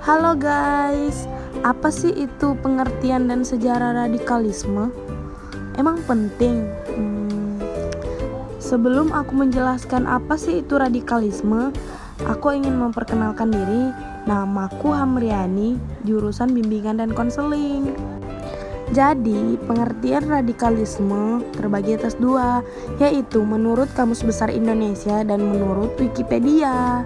Halo guys, apa sih itu pengertian dan sejarah radikalisme? Emang penting? Sebelum aku menjelaskan apa sih itu radikalisme, aku ingin memperkenalkan diri. Namaku Hamriani, jurusan bimbingan dan konseling. Jadi, pengertian radikalisme terbagi atas dua, yaitu menurut Kamus Besar Indonesia dan menurut Wikipedia.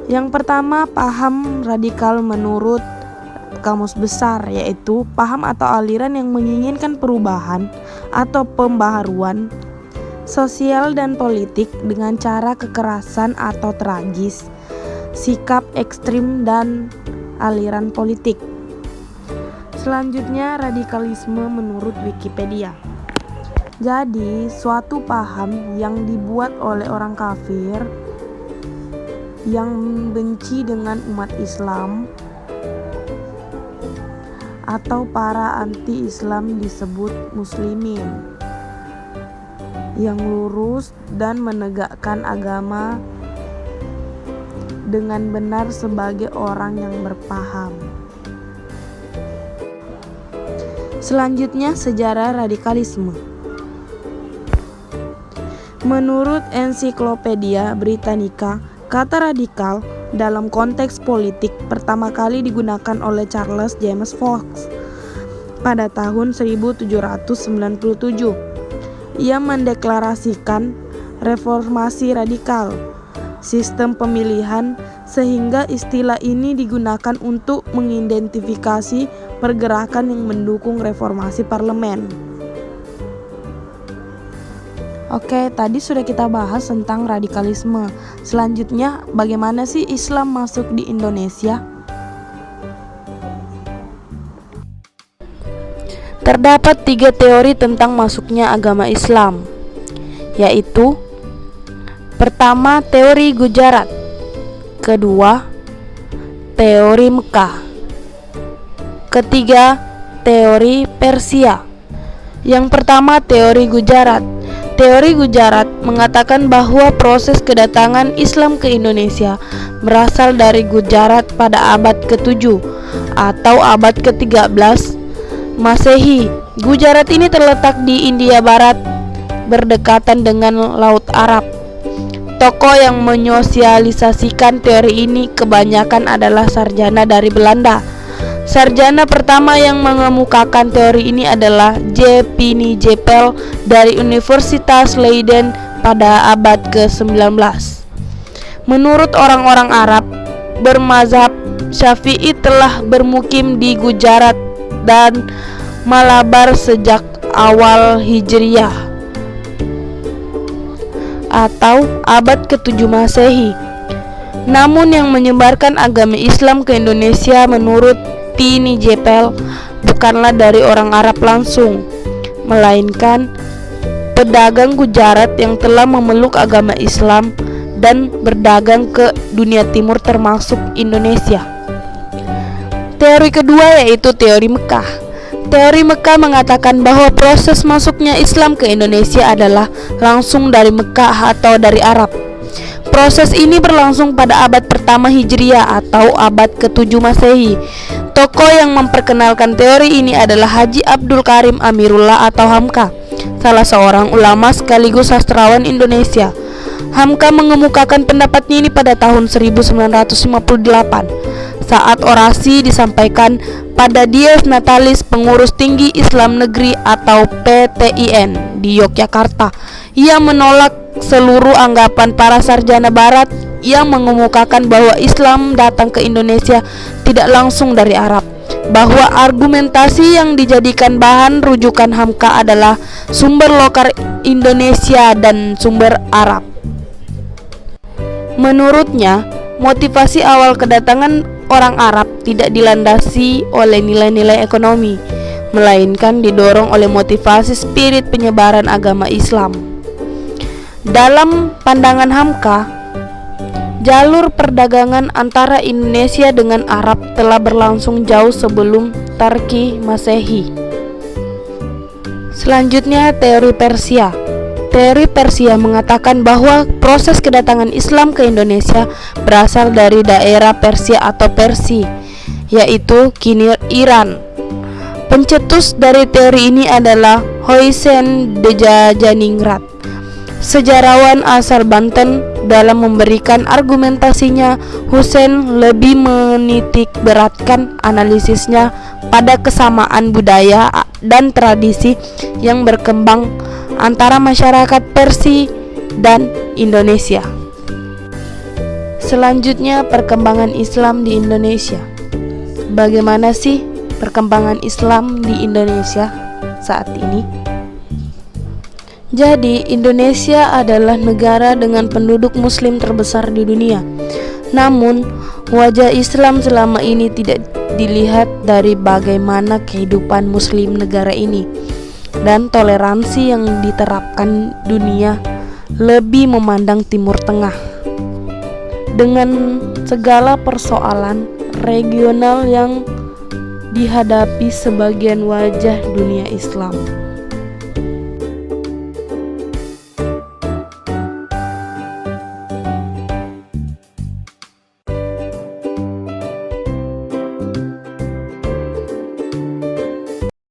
Yang pertama, paham radikal menurut Kamus Besar, yaitu paham atau aliran yang menginginkan perubahan atau pembaharuan sosial dan politik dengan cara kekerasan atau tragis, sikap ekstrim dan aliran politik. Selanjutnya, radikalisme menurut Wikipedia. Jadi, suatu paham yang dibuat oleh orang kafir yang benci dengan umat Islam atau para anti-Islam disebut muslimin, yang lurus dan menegakkan agama dengan benar sebagai orang yang berpaham. Selanjutnya, sejarah radikalisme. Menurut Ensiklopedia Britannica, kata radikal dalam konteks politik pertama kali digunakan oleh Charles James Fox pada tahun 1797. Ia mendeklarasikan reformasi radikal sistem pemilihan, sehingga istilah ini digunakan untuk mengidentifikasi pergerakan yang mendukung reformasi parlemen. Oke, tadi sudah kita bahas tentang radikalisme. Selanjutnya, bagaimana sih Islam masuk di Indonesia? Terdapat 3 teori tentang masuknya agama Islam, yaitu pertama, teori Gujarat, kedua, teori Mekah, ketiga, teori Persia. Yang pertama, teori Gujarat. Teori Gujarat mengatakan bahwa proses kedatangan Islam ke Indonesia berasal dari Gujarat pada abad ke-7 atau abad ke-13 Masehi. Gujarat ini terletak di India Barat, berdekatan dengan Laut Arab. Tokoh yang menyosialisasikan teori ini kebanyakan adalah sarjana dari Belanda. Sarjana pertama yang mengemukakan teori ini adalah J. Pliny Jepel dari Universitas Leiden pada abad ke-19. Menurut orang-orang Arab bermazhab Syafi'i telah bermukim di Gujarat dan Malabar sejak awal Hijriyah atau abad ke-7 Masehi. Namun yang menyebarkan agama Islam ke Indonesia menurut Pliny Jepel bukanlah dari orang Arab langsung, melainkan pedagang Gujarat yang telah memeluk agama Islam dan berdagang ke dunia timur termasuk Indonesia. Teori kedua yaitu teori Mekah. Teori Mekah mengatakan bahwa proses masuknya Islam ke Indonesia adalah langsung dari Mekah atau dari Arab. Proses ini berlangsung pada abad pertama Hijriyah atau abad ke-7 Masehi. Tokoh yang memperkenalkan teori ini adalah Haji Abdul Karim Amirullah atau Hamka, salah seorang ulama sekaligus sastrawan Indonesia. Hamka mengemukakan pendapatnya ini pada tahun 1958 saat orasi disampaikan pada Dies Natalis Pengurus Tinggi Islam Negeri atau PTIN di Yogyakarta. Ia menolak seluruh anggapan para sarjana barat yang mengemukakan bahwa Islam datang ke Indonesia tidak langsung dari Arab, bahwa argumentasi yang dijadikan bahan rujukan Hamka adalah sumber lokal Indonesia dan sumber Arab. Menurutnya, motivasi awal kedatangan orang Arab tidak dilandasi oleh nilai-nilai ekonomi, melainkan didorong oleh motivasi spirit penyebaran agama Islam. Dalam pandangan Hamka, jalur perdagangan antara Indonesia dengan Arab telah berlangsung jauh sebelum Tarikh Masehi. Selanjutnya, teori Persia. Teori Persia mengatakan bahwa proses kedatangan Islam ke Indonesia berasal dari daerah Persia atau Persia, yaitu kini Iran. Pencetus dari teori ini adalah Hoysen Dejajaningrat, sejarawan asal Banten. Dalam memberikan argumentasinya, Husain lebih menitik beratkan analisisnya pada kesamaan budaya dan tradisi yang berkembang antara masyarakat Persia dan Indonesia. Selanjutnya, perkembangan Islam di Indonesia. Bagaimana sih perkembangan Islam di Indonesia saat ini? Jadi, Indonesia adalah negara dengan penduduk muslim terbesar di dunia. Namun, wajah Islam selama ini tidak dilihat dari bagaimana kehidupan muslim negara ini, dan toleransi yang diterapkan dunia lebih memandang Timur Tengah dengan segala persoalan regional yang dihadapi sebagian wajah dunia Islam.